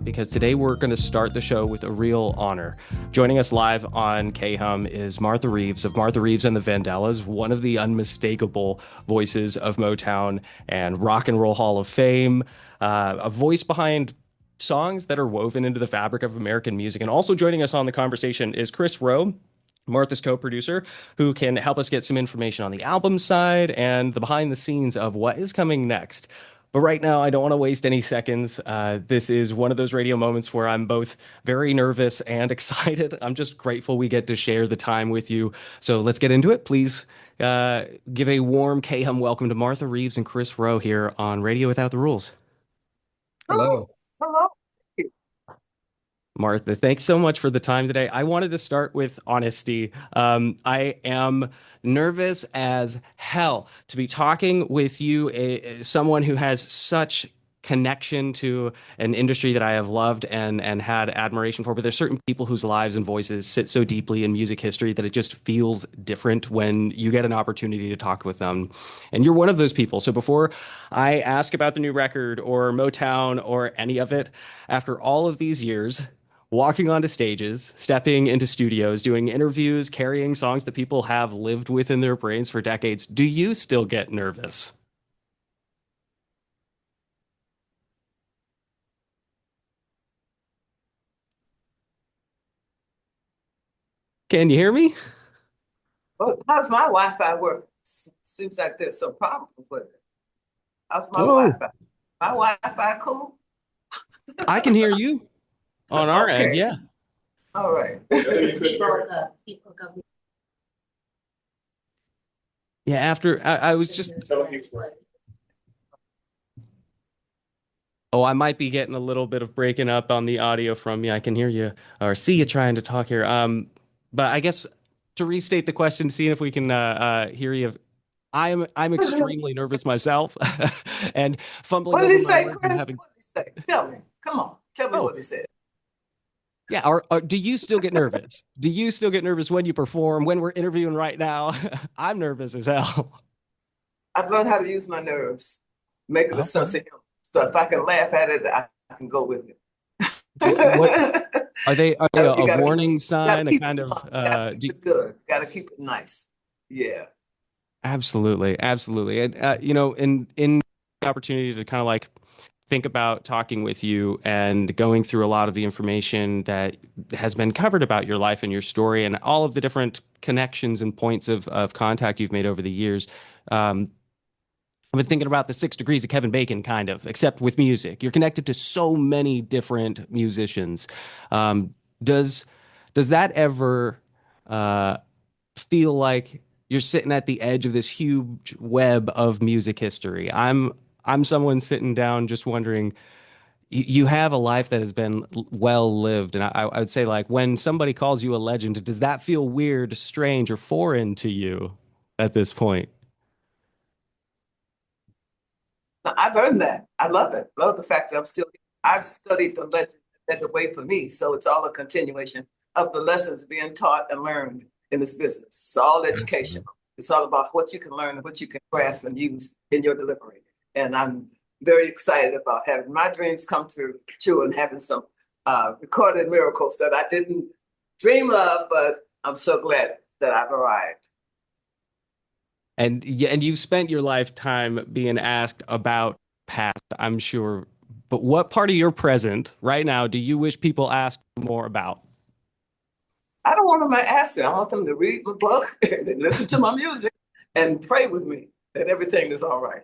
because today we're going to start the show with a real honor. Joining us live on KHUM is Martha Reeves of Martha Reeves and the Vandellas, one of the unmistakable voices of Motown and Rock and Roll Hall of Fame, a voice behind songs that are woven into the fabric of American music. And also joining us on the conversation is Chris Roe, Martha's co-producer, who can help us get some information on the album side and the behind the scenes of what is coming next. But right now, I don't want to waste any seconds. This is one of those radio moments where I'm both very nervous and excited. I'm just grateful we get to share the time with you. So let's get into it. Please give a warm KHUM welcome to Martha Reeves and Chris Roe here on Radio Without the Rules. Hello. Hello. Martha, thanks so much for the time today. I wanted to start with honesty. I am nervous as hell to be talking with you, someone who has such connection to an industry that I have loved and had admiration for. But there's certain people whose lives and voices sit so deeply in music history that it just feels different when you get an opportunity to talk with them. And you're one of those people. So before I ask about the new record or Motown or any of it, after all of these years, walking onto stages, stepping into studios, doing interviews, carrying songs that people have lived with in their brains for decades, do you still get nervous? Can you hear me? Well, how's my Wi-Fi work? Seems like there's some problem with it. How's my Oh, Wi-Fi? My Wi-Fi cool? I can hear you on our end. Okay. Yeah. All right. Yeah. After I was just, oh, I might be getting a little bit of breaking up on the audio from you. I can hear you or see you trying to talk here. But I guess to restate the question, seeing if we can hear you. I'm extremely nervous myself and fumbling What did he over my say, words and Chris? having. What did he say? Tell me. Come on. Tell me Oh, what he said. yeah. Or do you still get nervous? Do you still get nervous when you perform, when we're interviewing right now? I'm nervous as hell. I've learned how to use my nerves, make it a Okay. sense of humor. So if I can laugh at it, I can go with it. What are they You a gotta keep, warning gotta sign, a keep it kind of fun. Gotta keep it good. Gotta keep it nice. Yeah. absolutely, absolutely. And in the opportunity to kind of like think about talking with you and going through a lot of the information that has been covered about your life and your story and all of the different connections and points of contact you've made over the years. Um, I've been thinking about the 6 degrees of Kevin Bacon, kind of, except with music. You're connected to so many different musicians. Um, does does that ever uh, feel like you're sitting at the edge of this huge web of music history? I'm someone sitting down just wondering. You have a life that has been well lived, and I would say like when somebody calls you a legend, does that feel weird, strange, or foreign to you at this point? I've earned that. I love it. Love the fact that I'm still here. I've studied the legend and the way for me. So it's all a continuation of the lessons being taught and learned in this business. It's all education. It's all about what you can learn and what you can grasp and use in your delivery. And I'm very excited about having my dreams come true and having some recorded miracles that I didn't dream of, but I'm so glad that I've arrived. And you've spent your lifetime being asked about past, I'm sure. But what part of your present right now do you wish people asked more about? I don't want them to ask me. I want them to read my book and listen to my music and pray with me that everything is all right.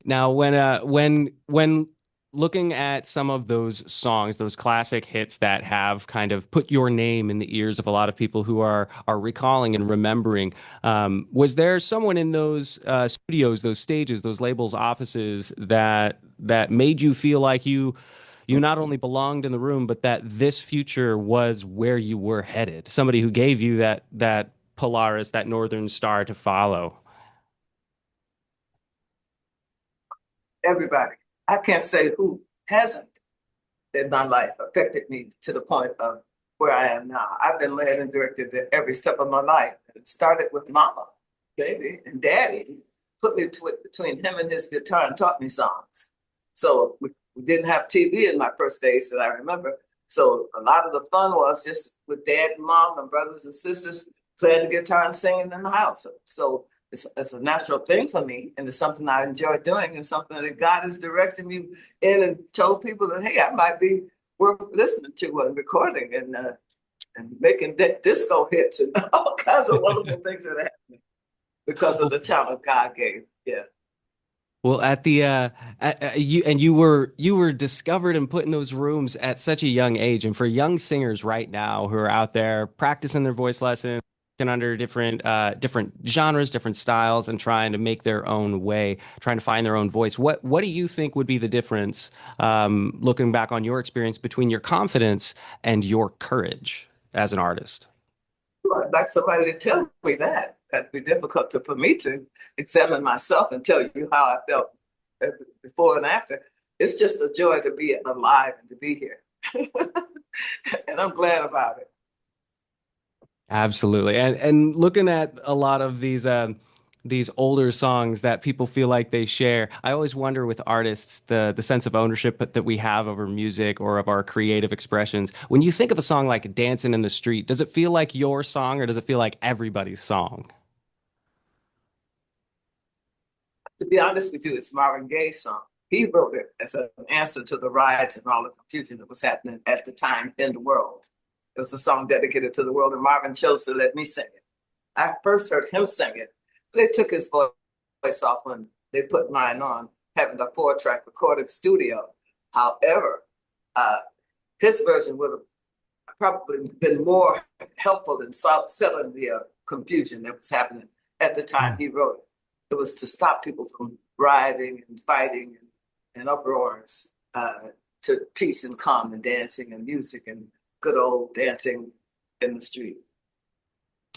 Now, when looking at some of those songs, those classic hits that have kind of put your name in the ears of a lot of people who are recalling and remembering, was there someone in those studios, those stages, those labels, offices that made you feel like you not only belonged in the room, but that this future was where you were headed? Somebody who gave you that Polaris, that northern star to follow. Everybody. I can't say who hasn't in my life affected me to the point of where I am now. I've been led and directed at every step of my life. It started with mama, baby, and daddy. He put me between him and his guitar and taught me songs. So We didn't have TV in my first days that I remember. So a lot of the fun was just with dad and mom and brothers and sisters playing the guitar and singing in the house. So it's a natural thing for me, and it's something I enjoy doing, and something that God has directed me in, and told people that, hey, I might be worth listening to and recording and making disco hits and all kinds of wonderful things that happen because of the talent God gave. Yeah. Well, at the you were discovered and put in those rooms at such a young age, and for young singers right now who are out there practicing their voice lessons and under different genres, different styles, and trying to make their own way, trying to find their own voice. What do you think would be the difference, looking back on your experience, between your confidence and your courage as an artist? Well, I'd like somebody to tell me that. That'd be difficult for me to examine myself and tell you how I felt before and after. It's just a joy to be alive and to be here. And I'm glad about it. Absolutely. And looking at a lot of these older songs that people feel like they share, I always wonder with artists the sense of ownership that we have over music or of our creative expressions. When you think of a song like Dancing in the Street, does it feel like your song or does it feel like everybody's song? To be honest with you, it's Marvin Gaye's song. He wrote it as an answer to the riots and all the confusion that was happening at the time in the world. It was a song dedicated to the world, and Marvin chose to let me sing it. I first heard him sing it. They took his voice off when they put mine on, having a 4-track recording studio. However, uh, his version would have probably been more helpful in settling the confusion that was happening at the time he wrote it. It was to stop people from rioting and fighting and uproars, to peace and calm and dancing and music and good old dancing in the street.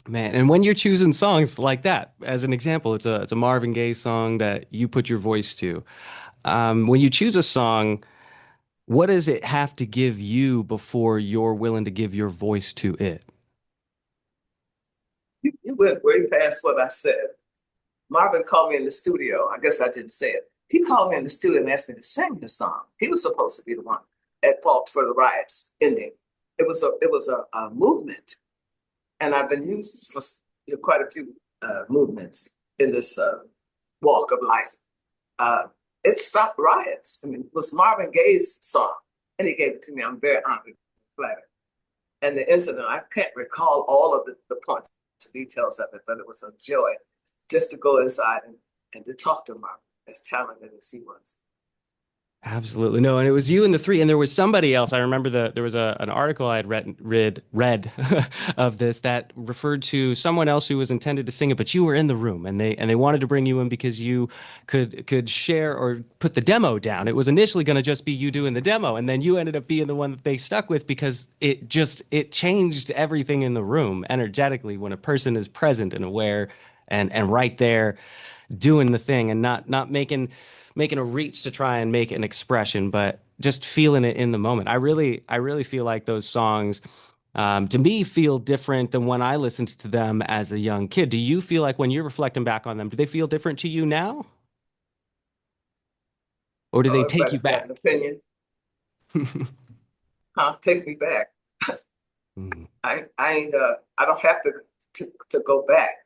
Man, and when you're choosing songs like that, as an example, it's a Marvin Gaye song that you put your voice to. When you choose a song, what does it have to give you before you're willing to give your voice to it? You went way past what I said. Marvin called me in the studio. I guess I didn't say it. He called me in the studio and asked me to sing his song. He was supposed to be the one at fault for the riots ending. It was a movement, and I've been used for quite a few movements in this walk of life. Uh, it stopped riots. I mean, it was Marvin Gaye's song, and he gave it to me. I'm very honored and flattered. And the incident, I can't recall all of the points, details of it, but it was a joy just to go inside and to talk to Marvin, as talented as he was. Absolutely. No, and it was you and the three, and there was somebody else. I remember there was an article I had read of this that referred to someone else who was intended to sing it, but you were in the room, and they wanted to bring you in because you could share or put the demo down. It was initially going to just be you doing the demo, and then you ended up being the one that they stuck with because it changed everything in the room energetically when a person is present and aware and right there doing the thing and not making a reach to try and make an expression, but just feeling it in the moment. I really feel like those songs, to me, feel different than when I listened to them as a young kid. Do you feel like when you're reflecting back on them, do they feel different to you now, or do Oh, they take you everybody's got back? an opinion. Huh? Take me back. Mhm. I don't have to go back.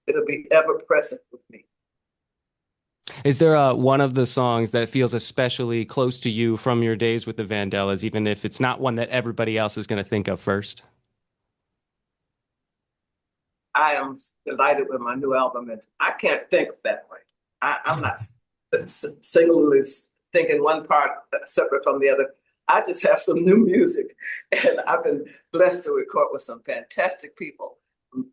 It'll be ever present with me. Is there one of the songs that feels especially close to you from your days with the Vandellas, even if it's not one that everybody else is going to think of first? I am delighted with my new album, and I can't think that way. I'm not singularly thinking one part separate from the other. I just have some new music, and I've been blessed to record with some fantastic people,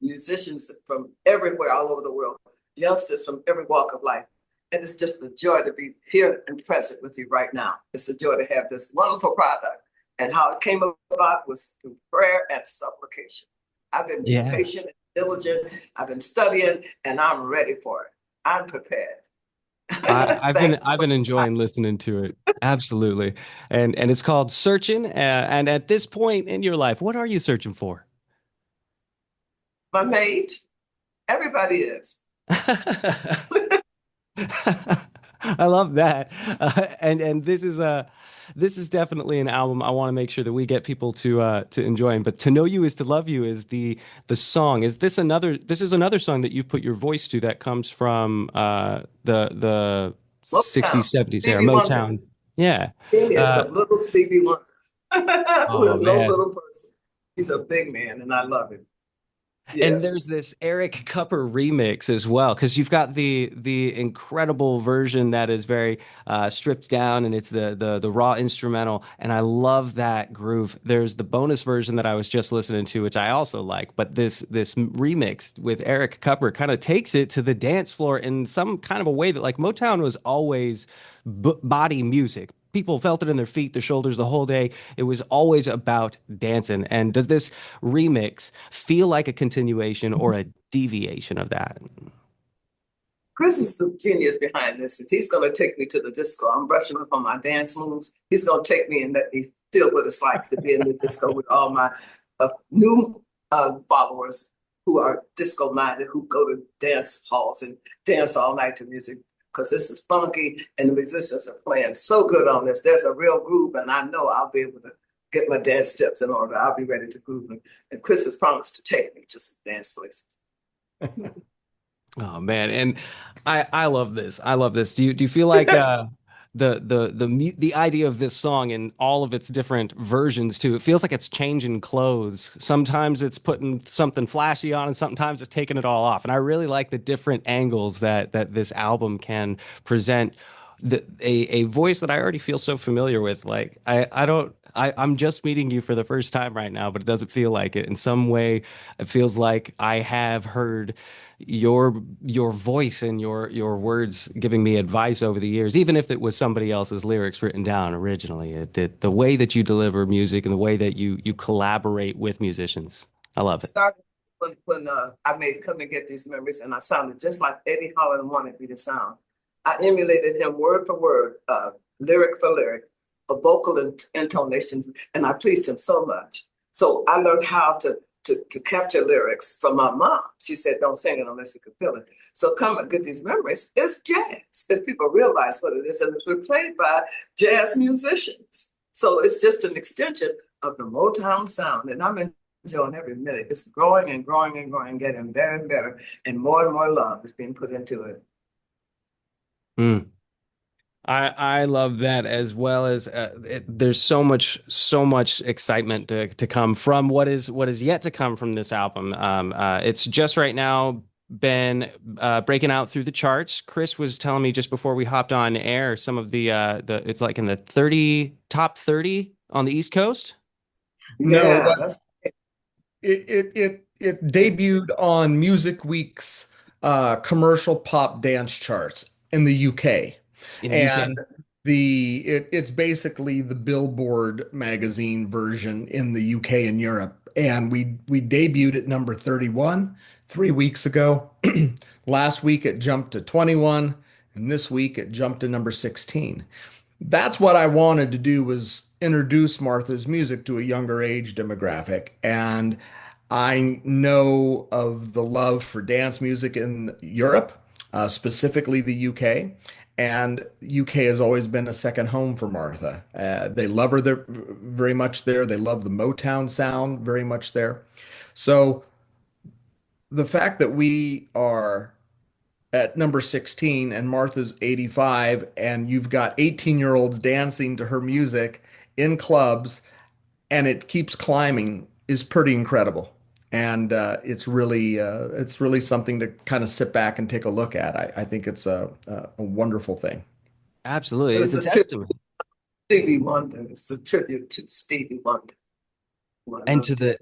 musicians from everywhere, all over the world, youngsters from every walk of life. And it's just a joy to be here and present with you right now. It's a joy to have this wonderful product. And how it came about was through prayer and supplication. I've been Yeah. patient and diligent. I've been studying, and I'm ready for it. I'm prepared. I've Thank been enjoying listening to it. Absolutely. And it's called Searching. And at this point in your life, what are you searching for? my mate. Everybody is. I love that. And this is definitely an album I want to make sure that we get people to enjoy. But To Know You Is to Love You is the song. This is another song that you've put your voice to that comes from the Motown, 60s, 70s era, Stevie Wonder. Motown. Yeah. He is Uh, some little Stevie Wonder who oh is no man. little person. He's a big man, and I love him. And Yes. there's this Eric Cupper remix as well, because you've got the incredible version that is very stripped down, and it's the raw instrumental, and I love that groove. There's the bonus version that I was just listening to, which I also like, but this remix with Eric Cupper kind of takes it to the dance floor in some kind of a way that like Motown was always b body music. People felt it in their feet, their shoulders the whole day. It was always about dancing. And does this remix feel like a continuation or a deviation of that? Chris is the genius behind this. And he's going to take me to the disco. I'm brushing up on my dance moves. He's going to take me and let me feel what it's like to be in the disco with all my new followers who are disco minded, who go to dance halls and dance all night to music. Because this is funky and the musicians are playing so good on this. There's a real groove, and I know I'll be able to get my dance steps in order. I'll be ready to groove. And Chris has promised to take me to some dance places. Oh man, and I love this. I love this. Do you feel like the idea of this song and all of its different versions too? It feels like it's changing clothes. Sometimes it's putting something flashy on, and sometimes it's taking it all off. And I really like the different angles that this album can present. A voice that I already feel so familiar with. Like I don't. I'm just meeting you for the first time right now, but it doesn't feel like it. In some way, it feels like I have heard your your voice and your words giving me advice over the years, even if it was somebody else's lyrics written down originally. The way that you deliver music and the way that you collaborate with musicians, I love it. Started when I made Come and Get These Memories, and I sounded just like Eddie Holland wanted me to sound. I emulated him word for word, lyric for lyric, a vocal intonation, and I pleased him so much. So I learned how to capture lyrics from my mom. She said, "Don't sing it unless you can feel it." So Come and Get These Memories is jazz. If people realize what it is, and it's played by jazz musicians. So it's just an extension of the Motown sound, and I'm enjoying every minute. It's growing and growing and growing, getting better and better, and more love is being put into it. Mm. I love that as well as there's so much excitement to come from what is yet to come from this album. It's just right now been breaking out through the charts. Chris was telling me just before we hopped on air some of the it's like in the 30 top 30 on the East Coast. No, Yeah, that's it debuted on Music Week's commercial pop dance charts in the UK. In the UK. And it's basically the Billboard magazine version in the UK and Europe. And we debuted at number 31 3 weeks ago. Last week it jumped to 21, and this week it jumped to number 16. That's what I wanted to do, was introduce Martha's music to a younger age demographic. And I know of the love for dance music in Europe, specifically the UK. And UK has always been a second home for Martha. They love her there very much there. They love the Motown sound very much there. So the fact that we are at number 16 and Martha's 85, and you've got 18-year-olds dancing to her music in clubs, and it keeps climbing, is pretty incredible. And it's really something to kind of sit back and take a look at. I think it's a wonderful thing. Absolutely. It's it's a a tribute testament. to Stevie Wonder. It's a tribute to Stevie Wonder, who I And love to to.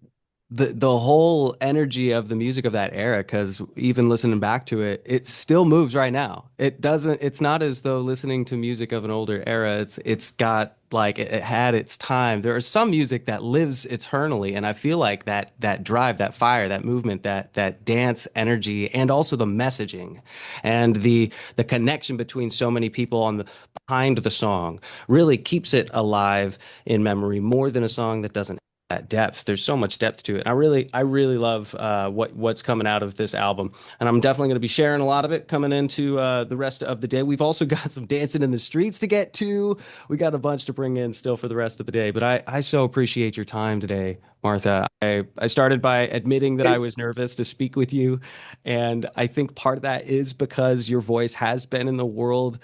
the whole energy of the music of that era, because even listening back to it, it still moves right now. It doesn't, it's not as though listening to music of an older era, it's got like it had its time. There is some music that lives eternally, and I feel like that drive, that fire, that movement, that dance energy, and also the messaging and the connection between so many people on the behind the song really keeps it alive in memory more than a song that doesn't that depth. There's so much depth to it. I really love what's coming out of this album, and I'm definitely going to be sharing a lot of it coming into the rest of the day. We've also got some dancing in the streets to get to. We got a bunch to bring in still for the rest of the day. But I so appreciate your time today, Martha. I started by admitting that I was nervous to speak with you, and I think part of that is because your voice has been in the world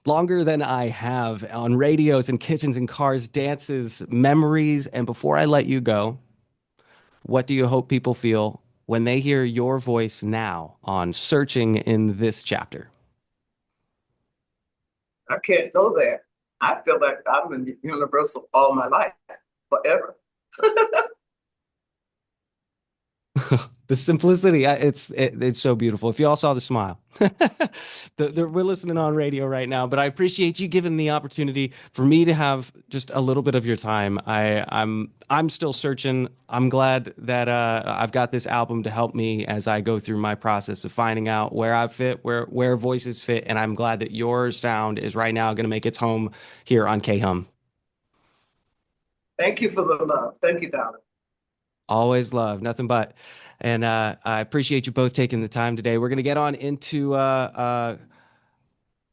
longer than I have on radios and kitchens and cars, dances, memories. And before I let you go, what do you hope people feel when they hear your voice now on Searching in this chapter? I can't go there. I feel like I've been universal all my life, forever. The simplicity, it's so beautiful. If you all saw the smile, we're listening on radio right now, but I appreciate you giving the opportunity for me to have just a little bit of your time. I'm still searching. I'm glad that I've got this album to help me as I go through my process of finding out where I fit, where voices fit, and I'm glad that your sound is right now going to make its home here on KHUM. Thank you for the love. Thank you, darling. Always love, nothing but. And I appreciate you both taking the time today. We're going to get on into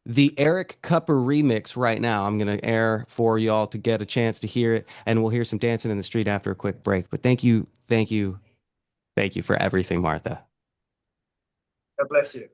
the Eric Cupper remix right now. I'm going to air for y'all to get a chance to hear it, and we'll hear some dancing in the street after a quick break. But thank you, thank you, thank you for everything, Martha. God bless you.